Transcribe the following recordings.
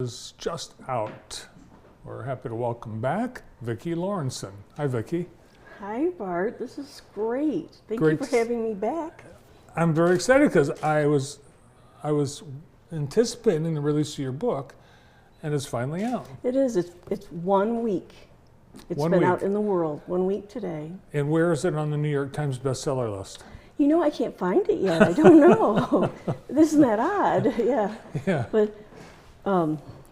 Is just out. We're happy to welcome back Vicky Lorencen. Hi, Vicky. Hi, Bart. This is great. Thank Great. you for having me back. I'm very excited because I was anticipating the release of your book, and it's finally out. It is. It's 1 week. It's been out in the world 1 week today. And where is it on the New York Times bestseller list? You know, I can't find it yet. I don't know. Isn't that odd? Yeah. Yeah. But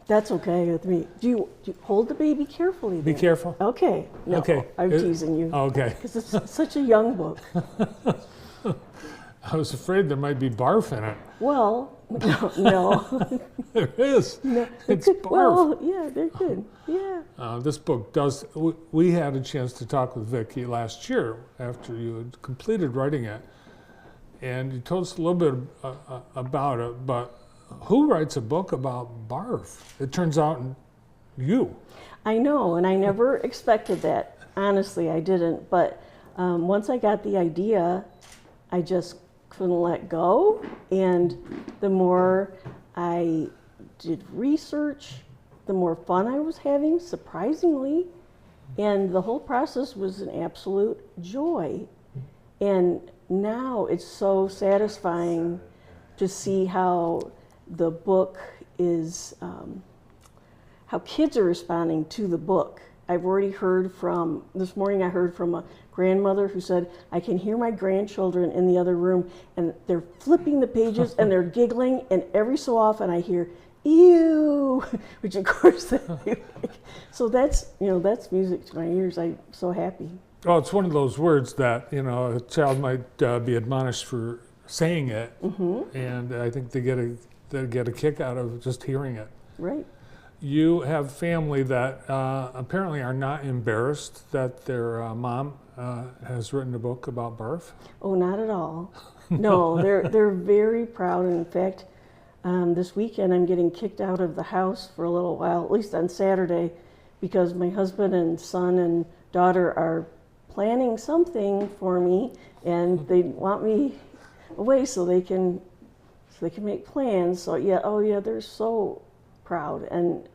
that's okay with me. Do you hold the baby carefully then? Be careful. Okay. No, Okay. I'm teasing you. Okay. Because it's such a young book. I was afraid there might be barf in it. Well, no. There is. No, It's barf. well, yeah, they're good. Yeah. This book does. We had a chance to talk with Vicky last year after you had completed writing it, and you told us a little bit about it. But who writes a book about barf? It turns out you. I know, and I never expected that. Honestly, I didn't. But once I got the idea, I just couldn't let go. And the more I did research, the more fun I was having, surprisingly. And the whole process was an absolute joy. And now it's so satisfying to see how the book is, how kids are responding to the book. I've already heard from, this morning I heard from a grandmother who said, I can hear my grandchildren in the other room and they're flipping the pages and they're giggling, and every so often I hear, ew, which of course, so that's, that's music to my ears. I'm so happy. Well, it's one of those words that, a child might be admonished for saying it, and I think they get a kick out of just hearing it. Right. You have family that apparently are not embarrassed that their mom has written a book about barf. Oh, not at all. No, they're very proud. And in fact, this weekend I'm getting kicked out of the house for a little while, at least on Saturday, because my husband and son and daughter are planning something for me, and they want me away so they can make plans. So yeah, oh yeah, they're so proud, and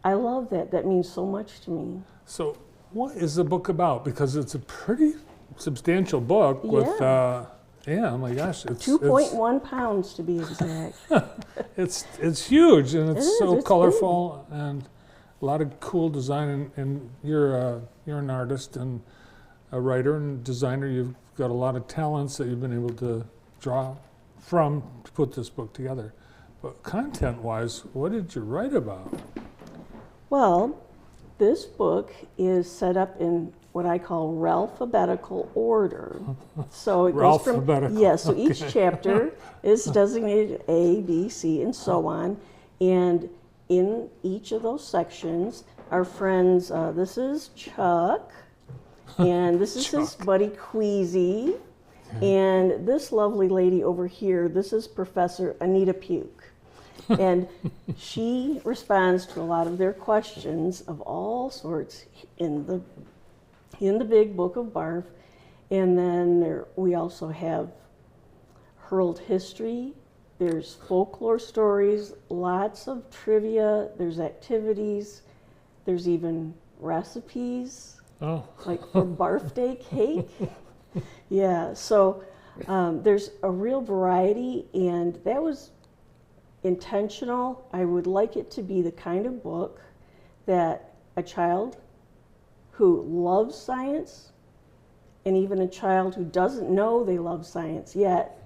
I love that. That means so much to me. So what is the book about? Because it's a pretty substantial book with, oh my gosh. It's 2.1 pounds to be exact. It's huge, and it's so it's colorful and a lot of cool design, and you're an artist and a writer and designer. You've got a lot of talents that you've been able to draw from to put this book together. But content-wise, what did you write about? Well, this book is set up in what I call alphabetical order. So it goes from, so each chapter is designated A, B, C, and so on. And in each of those sections, our friends, this is Chuck, and this is his buddy Queasy, and this lovely lady over here, this is Professor Anita Puke. And she responds to a lot of their questions of all sorts in the big book of Barf. And then we also have hurled history, there's folklore stories, lots of trivia, there's activities, there's even recipes, like for Barf Day cake. Yeah, so there's a real variety, and that was intentional. I would like it to be the kind of book that a child who loves science, and even a child who doesn't know they love science yet,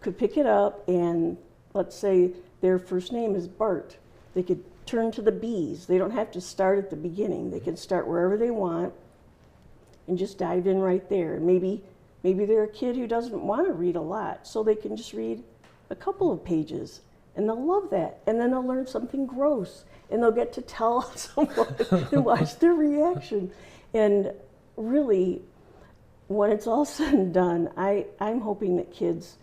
could pick it up, and let's say their first name is Bart. They could turn to the B's. They don't have to start at the beginning. They can start wherever they want and just dive in right there. Maybe they're a kid who doesn't want to read a lot, so they can just read a couple of pages, and they'll love that. And then they'll learn something gross, and they'll get to tell someone and watch their reaction. And really, when it's all said and done, I'm hoping that kids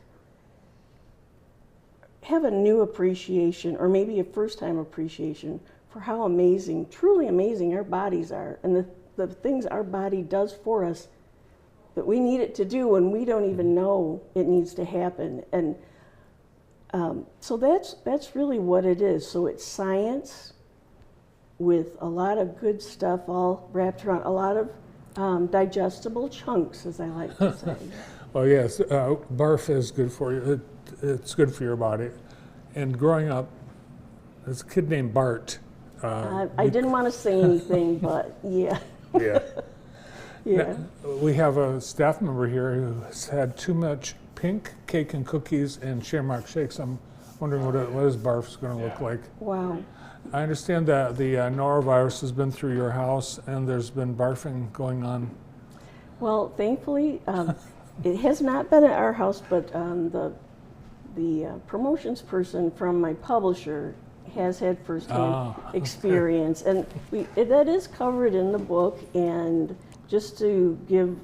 have a new appreciation, or maybe a first-time appreciation, for how amazing, truly amazing our bodies are, and the things our body does for us that we need it to do when we don't even know it needs to happen. And so that's really what it is. So it's science, with a lot of good stuff all wrapped around, a lot of digestible chunks, as I like to say. Well, yes, barf is good for you. It's good for your body. And growing up, there's a kid named Bart. I didn't want to say anything, but yeah. Yeah. Yeah. Now, we have a staff member here who's had too much pink cake and cookies and shamrock shakes. I'm wondering what is barf's going to look like. Wow. I understand that the norovirus has been through your house and there's been barfing going on. Well, thankfully, it has not been at our house, but the promotions person from my publisher has had firsthand experience, and that is covered in the book. And just to give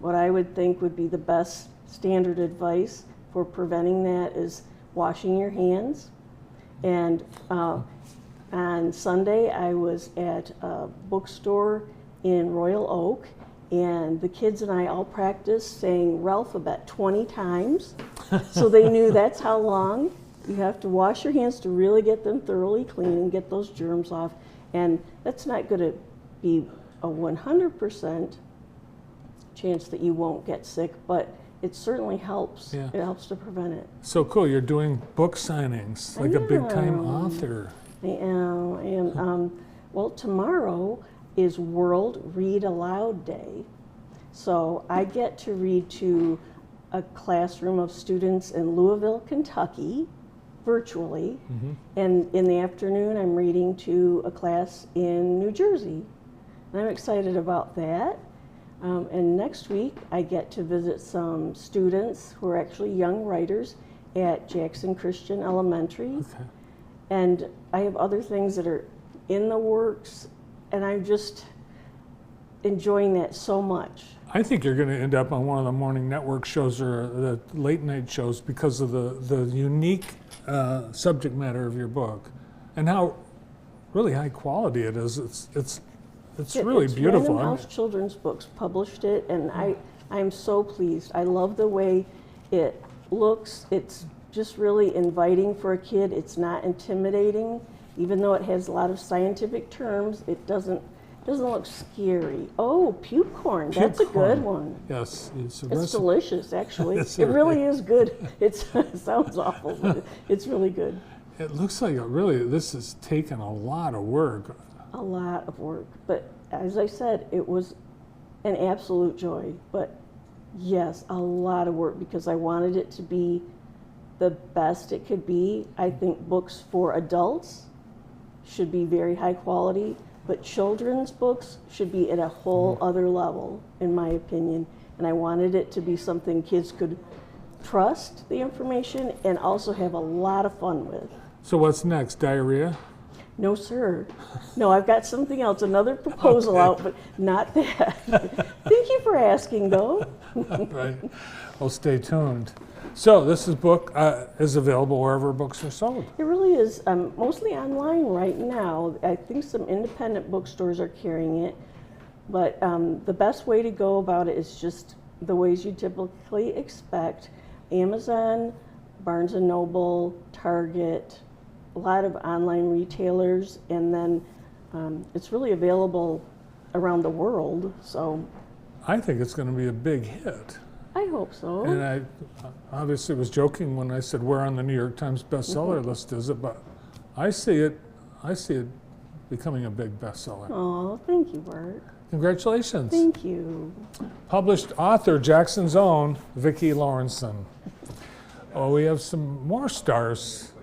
what I would think would be the best standard advice for preventing that is washing your hands. And on Sunday, I was at a bookstore in Royal Oak, and the kids and I all practiced saying Ralphabet 20 times, so they knew that's how long you have to wash your hands to really get them thoroughly clean and get those germs off. And that's not going to be a 100% chance that you won't get sick, but it certainly helps. Yeah. It helps to prevent it. So cool, you're doing book signings, like a big-time author. I am. Well, tomorrow is World Read Aloud Day. So I get to read to a classroom of students in Louisville, Kentucky, virtually. Mm-hmm. And in the afternoon, I'm reading to a class in New Jersey. And I'm excited about that. And next week, I get to visit some students who are actually young writers at Jackson Christian Elementary. Okay. And I have other things that are in the works, and I'm just enjoying that so much. I think you're going to end up on one of the morning network shows or the late night shows because of the unique subject matter of your book and how really high quality it is. It's really beautiful. Random House Children's Books published it, and I'm so pleased. I love the way it looks. It's just really inviting for a kid. It's not intimidating, even though it has a lot of scientific terms. It doesn't look scary. Oh, puke corn. That's a good one. Yes, it's delicious, actually. It really is good. It sounds awful, but it's really good. It looks like this has taken a lot of work. A lot of work, but as I said, it was an absolute joy. But yes, a lot of work, because I wanted it to be the best it could be. I think books for adults should be very high quality, but children's books should be at a whole other level, in my opinion. And I wanted it to be something kids could trust the information and also have a lot of fun with. So what's next? Diarrhea? No, sir. No, I've got something else, another proposal out, but not that. Thank you for asking, though. Right. Well, stay tuned. So this book is available wherever books are sold. It really is. Mostly online right now. I think some independent bookstores are carrying it, but the best way to go about it is just the ways you typically expect. Amazon, Barnes & Noble, Target, a lot of online retailers, and then it's really available around the world. So I think it's going to be a big hit. I hope so. And I obviously was joking when I said where on the New York Times bestseller list is it, but I see it becoming a big bestseller. Oh, thank you, Bart. Congratulations. Thank you. Published author, Jackson's own Vicky Lorencen. Oh, we have some more stars